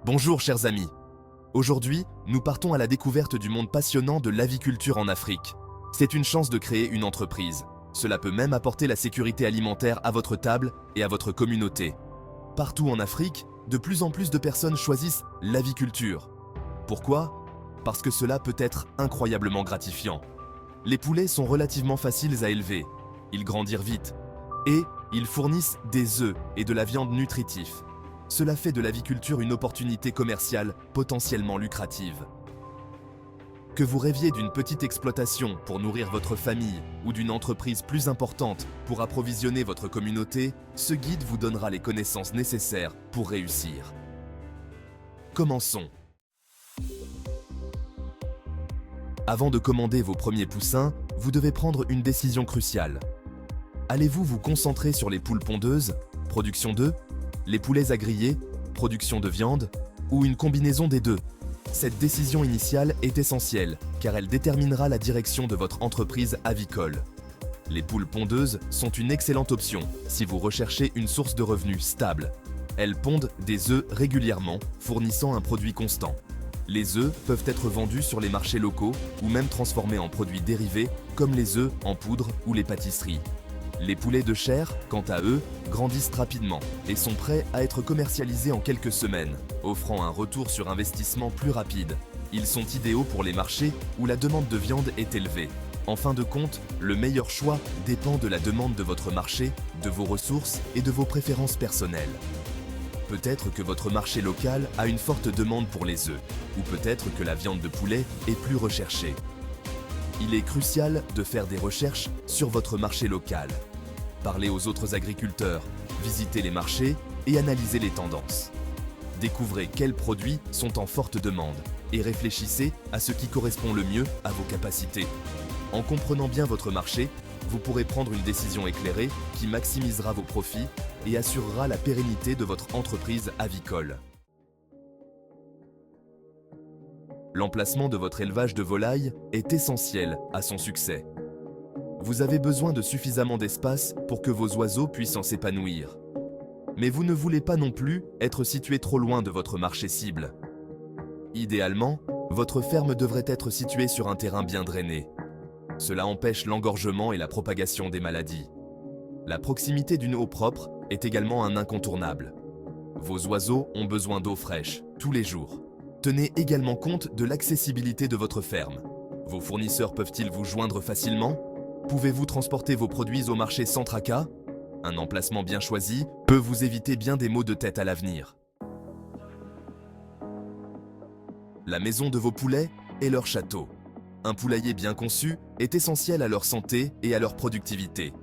Bonjour chers amis. Aujourd'hui, nous partons à la découverte du monde passionnant de l'aviculture en Afrique. C'est une chance de créer une entreprise. Cela peut même apporter la sécurité alimentaire à votre table et à votre communauté. Partout en Afrique, de plus en plus de personnes choisissent l'aviculture. Pourquoi? Parce que cela peut être incroyablement gratifiant. Les poulets sont relativement faciles à élever, ils grandirent vite et ils fournissent des œufs et de la viande nutritive. Cela fait de l'aviculture une opportunité commerciale potentiellement lucrative. Que vous rêviez d'une petite exploitation pour nourrir votre famille ou d'une entreprise plus importante pour approvisionner votre communauté, ce guide vous donnera les connaissances nécessaires pour réussir. Commençons. Avant de commander vos premiers poussins, vous devez prendre une décision cruciale. Allez-vous vous concentrer sur les poules pondeuses, production d'œufs, les poulets à griller, production de viande, ou une combinaison des deux? Cette décision initiale est essentielle car elle déterminera la direction de votre entreprise avicole. Les poules pondeuses sont une excellente option si vous recherchez une source de revenus stable. Elles pondent des œufs régulièrement, fournissant un produit constant. Les œufs peuvent être vendus sur les marchés locaux ou même transformés en produits dérivés comme les œufs en poudre ou les pâtisseries. Les poulets de chair, quant à eux, grandissent rapidement et sont prêts à être commercialisés en quelques semaines, offrant un retour sur investissement plus rapide. Ils sont idéaux pour les marchés où la demande de viande est élevée. En fin de compte, le meilleur choix dépend de la demande de votre marché, de vos ressources et de vos préférences personnelles. Peut-être que votre marché local a une forte demande pour les œufs, ou peut-être que la viande de poulet est plus recherchée. Il est crucial de faire des recherches sur votre marché local. Parlez aux autres agriculteurs, visitez les marchés et analysez les tendances. Découvrez quels produits sont en forte demande et réfléchissez à ce qui correspond le mieux à vos capacités. En comprenant bien votre marché, vous pourrez prendre une décision éclairée qui maximisera vos profits et assurera la pérennité de votre entreprise avicole. L'emplacement de votre élevage de volailles est essentiel à son succès. Vous avez besoin de suffisamment d'espace pour que vos oiseaux puissent s'épanouir. Mais vous ne voulez pas non plus être situé trop loin de votre marché cible. Idéalement, votre ferme devrait être située sur un terrain bien drainé. Cela empêche l'engorgement et la propagation des maladies. La proximité d'une eau propre est également un incontournable. Vos oiseaux ont besoin d'eau fraîche tous les jours. Tenez également compte de l'accessibilité de votre ferme. Vos fournisseurs peuvent-ils vous joindre facilement? Pouvez-vous transporter vos produits au marché sans tracas? Un emplacement bien choisi peut vous éviter bien des maux de tête à l'avenir. La maison de vos poulets est leur château. Un poulailler bien conçu est essentiel à leur santé et à leur productivité.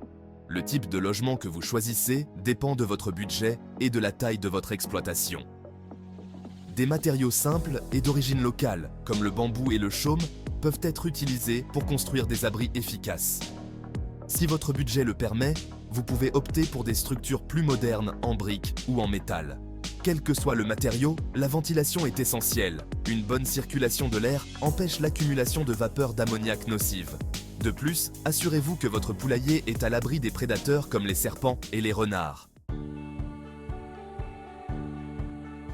Le type de logement que vous choisissez dépend de votre budget et de la taille de votre exploitation. Des matériaux simples et d'origine locale, comme le bambou et le chaume, peuvent être utilisés pour construire des abris efficaces. Si votre budget le permet, vous pouvez opter pour des structures plus modernes en briques ou en métal. Quel que soit le matériau, la ventilation est essentielle. Une bonne circulation de l'air empêche l'accumulation de vapeurs d'ammoniac nocives. De plus, assurez-vous que votre poulailler est à l'abri des prédateurs comme les serpents et les renards.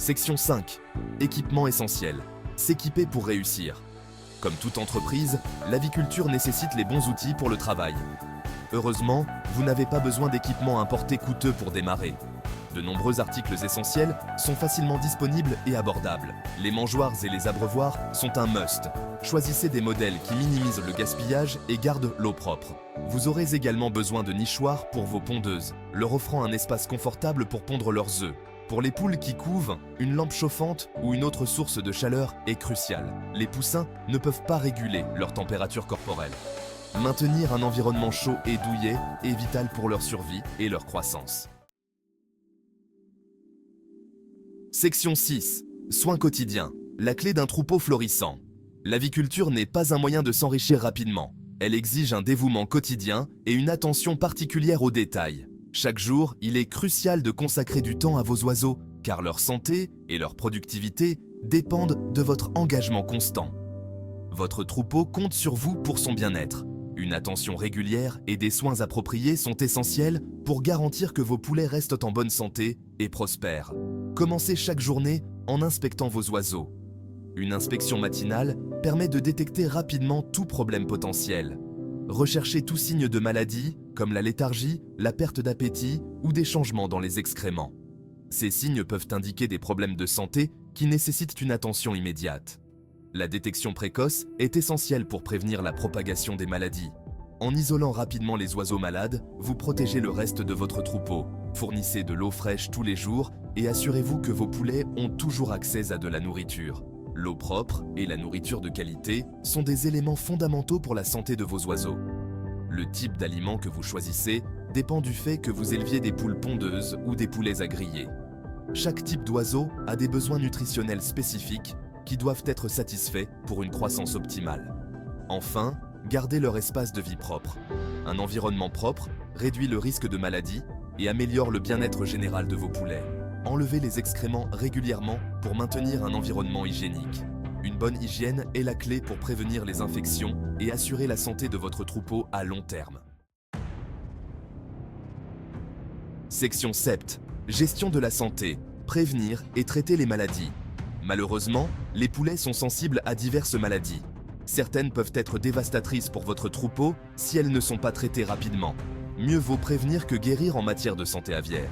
Section 5. Équipement essentiel. S'équiper pour réussir. Comme toute entreprise, l'aviculture nécessite les bons outils pour le travail. Heureusement, vous n'avez pas besoin d'équipements importés coûteux pour démarrer. De nombreux articles essentiels sont facilement disponibles et abordables. Les mangeoires et les abreuvoirs sont un must. Choisissez des modèles qui minimisent le gaspillage et gardent l'eau propre. Vous aurez également besoin de nichoirs pour vos pondeuses, leur offrant un espace confortable pour pondre leurs œufs. Pour les poules qui couvent, une lampe chauffante ou une autre source de chaleur est cruciale. Les poussins ne peuvent pas réguler leur température corporelle. Maintenir un environnement chaud et douillet est vital pour leur survie et leur croissance. Section 6. Soins quotidiens. La clé d'un troupeau florissant. L'aviculture n'est pas un moyen de s'enrichir rapidement. Elle exige un dévouement quotidien et une attention particulière aux détails. Chaque jour, il est crucial de consacrer du temps à vos oiseaux, car leur santé et leur productivité dépendent de votre engagement constant. Votre troupeau compte sur vous pour son bien-être. Une attention régulière et des soins appropriés sont essentiels pour garantir que vos poulets restent en bonne santé et prospèrent. Commencez chaque journée en inspectant vos oiseaux. Une inspection matinale permet de détecter rapidement tout problème potentiel. Recherchez tout signe de maladie, comme la léthargie, la perte d'appétit ou des changements dans les excréments. Ces signes peuvent indiquer des problèmes de santé qui nécessitent une attention immédiate. La détection précoce est essentielle pour prévenir la propagation des maladies. En isolant rapidement les oiseaux malades, vous protégez le reste de votre troupeau. Fournissez de l'eau fraîche tous les jours et assurez-vous que vos poulets ont toujours accès à de la nourriture. L'eau propre et la nourriture de qualité sont des éléments fondamentaux pour la santé de vos oiseaux. Le type d'aliment que vous choisissez dépend du fait que vous éleviez des poules pondeuses ou des poulets à griller. Chaque type d'oiseau a des besoins nutritionnels spécifiques qui doivent être satisfaits pour une croissance optimale. Enfin, gardez leur espace de vie propre. Un environnement propre réduit le risque de maladie et améliore le bien-être général de vos poulets. Enlevez les excréments régulièrement pour maintenir un environnement hygiénique. Une bonne hygiène est la clé pour prévenir les infections et assurer la santé de votre troupeau à long terme. Section 7. Gestion de la santé. Prévenir et traiter les maladies. Malheureusement, les poulets sont sensibles à diverses maladies. Certaines peuvent être dévastatrices pour votre troupeau si elles ne sont pas traitées rapidement. Mieux vaut prévenir que guérir en matière de santé aviaire.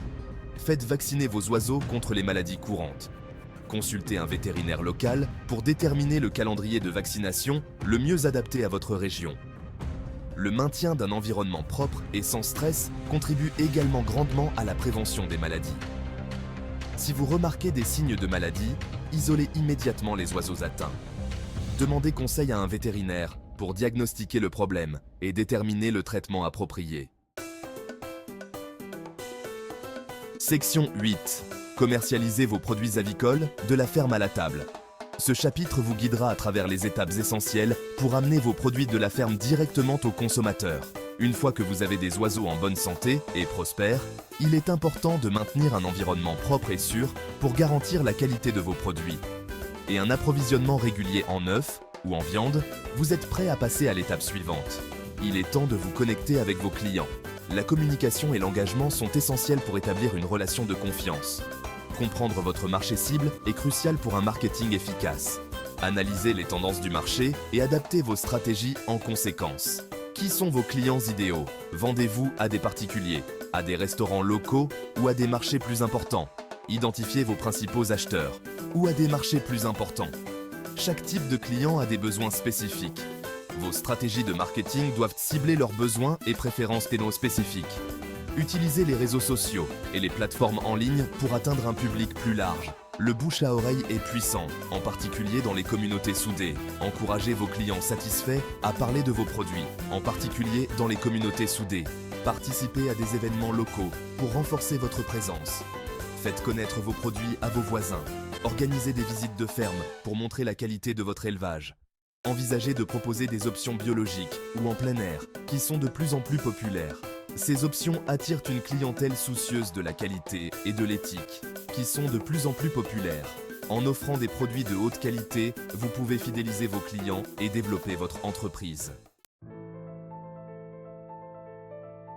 Faites vacciner vos oiseaux contre les maladies courantes. Consultez un vétérinaire local pour déterminer le calendrier de vaccination le mieux adapté à votre région. Le maintien d'un environnement propre et sans stress contribue également grandement à la prévention des maladies. Si vous remarquez des signes de maladie, isolez immédiatement les oiseaux atteints. Demandez conseil à un vétérinaire pour diagnostiquer le problème et déterminer le traitement approprié. Section 8. Commercialisez vos produits avicoles de la ferme à la table. Ce chapitre vous guidera à travers les étapes essentielles pour amener vos produits de la ferme directement aux consommateurs. Une fois que vous avez des oiseaux en bonne santé et prospères, il est important de maintenir un environnement propre et sûr pour garantir la qualité de vos produits. Et un approvisionnement régulier en œufs ou en viande, vous êtes prêt à passer à l'étape suivante. Il est temps de vous connecter avec vos clients. La communication et l'engagement sont essentiels pour établir une relation de confiance. Comprendre votre marché cible est crucial pour un marketing efficace. Analysez les tendances du marché et adaptez vos stratégies en conséquence. Qui sont vos clients idéaux? Vendez-vous à des particuliers, à des restaurants locaux ou à des marchés plus importants? Identifiez vos principaux acheteurs ou à des marchés plus importants. Chaque type de client a des besoins spécifiques. Vos stratégies de marketing doivent cibler leurs besoins et préférences spécifiques. Utilisez les réseaux sociaux et les plateformes en ligne pour atteindre un public plus large. Le bouche à oreille est puissant, en particulier dans les communautés soudées. Encouragez vos clients satisfaits à parler de vos produits, en particulier dans les communautés soudées. Participez à des événements locaux pour renforcer votre présence. Faites connaître vos produits à vos voisins. Organisez des visites de ferme pour montrer la qualité de votre élevage. Envisagez de proposer des options biologiques ou en plein air, qui sont de plus en plus populaires. Ces options attirent une clientèle soucieuse de la qualité et de l'éthique, qui sont de plus en plus populaires. En offrant des produits de haute qualité, vous pouvez fidéliser vos clients et développer votre entreprise.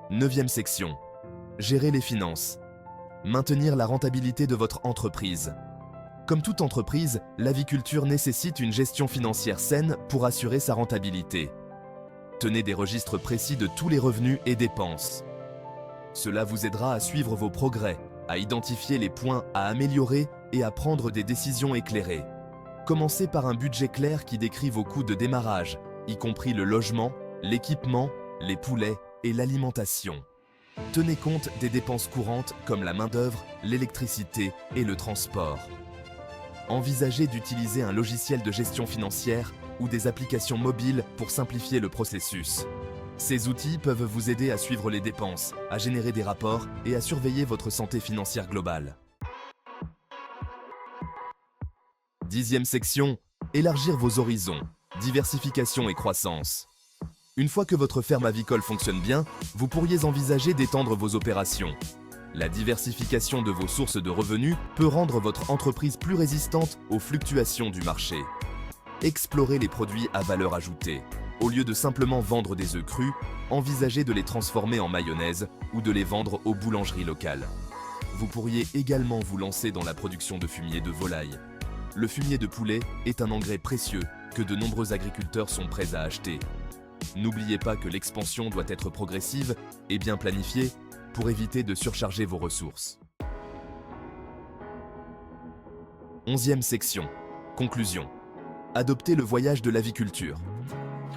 9e section. Gérer les finances. Maintenir la rentabilité de votre entreprise. Comme toute entreprise, l'aviculture nécessite une gestion financière saine pour assurer sa rentabilité. Tenez des registres précis de tous les revenus et dépenses. Cela vous aidera à suivre vos progrès, à identifier les points à améliorer et à prendre des décisions éclairées. Commencez par un budget clair qui décrit vos coûts de démarrage, y compris le logement, l'équipement, les poulets et l'alimentation. Tenez compte des dépenses courantes comme la main-d'œuvre, l'électricité et le transport. Envisagez d'utiliser un logiciel de gestion financière ou des applications mobiles pour simplifier le processus. Ces outils peuvent vous aider à suivre les dépenses, à générer des rapports et à surveiller votre santé financière globale. 10e section. Élargir vos horizons. Diversification et croissance. Une fois que votre ferme avicole fonctionne bien, vous pourriez envisager d'étendre vos opérations. La diversification de vos sources de revenus peut rendre votre entreprise plus résistante aux fluctuations du marché. Explorez les produits à valeur ajoutée. Au lieu de simplement vendre des œufs crus, envisagez de les transformer en mayonnaise ou de les vendre aux boulangeries locales. vous pourriez également vous lancer dans la production de fumier de volaille. Le fumier de poulet est un engrais précieux que de nombreux agriculteurs sont prêts à acheter. N'oubliez pas que l'expansion doit être progressive et bien planifiée pour éviter de surcharger vos ressources. 11e section. Conclusion. Adoptez le voyage de l'aviculture.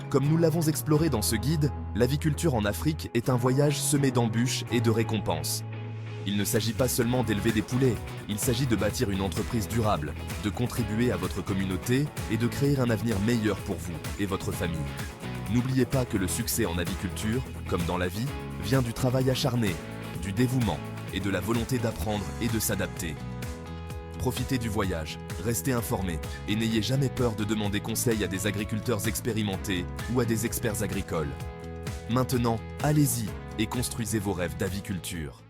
Comme nous l'avons exploré dans ce guide, l'aviculture en Afrique est un voyage semé d'embûches et de récompenses. Il ne s'agit pas seulement d'élever des poulets, il s'agit de bâtir une entreprise durable, de contribuer à votre communauté et de créer un avenir meilleur pour vous et votre famille. N'oubliez pas que le succès en aviculture, comme dans la vie, vient du travail acharné, du dévouement et de la volonté d'apprendre et de s'adapter. Profitez du voyage, restez informés et n'ayez jamais peur de demander conseil à des agriculteurs expérimentés ou à des experts agricoles. Maintenant, allez-y et construisez vos rêves d'aviculture.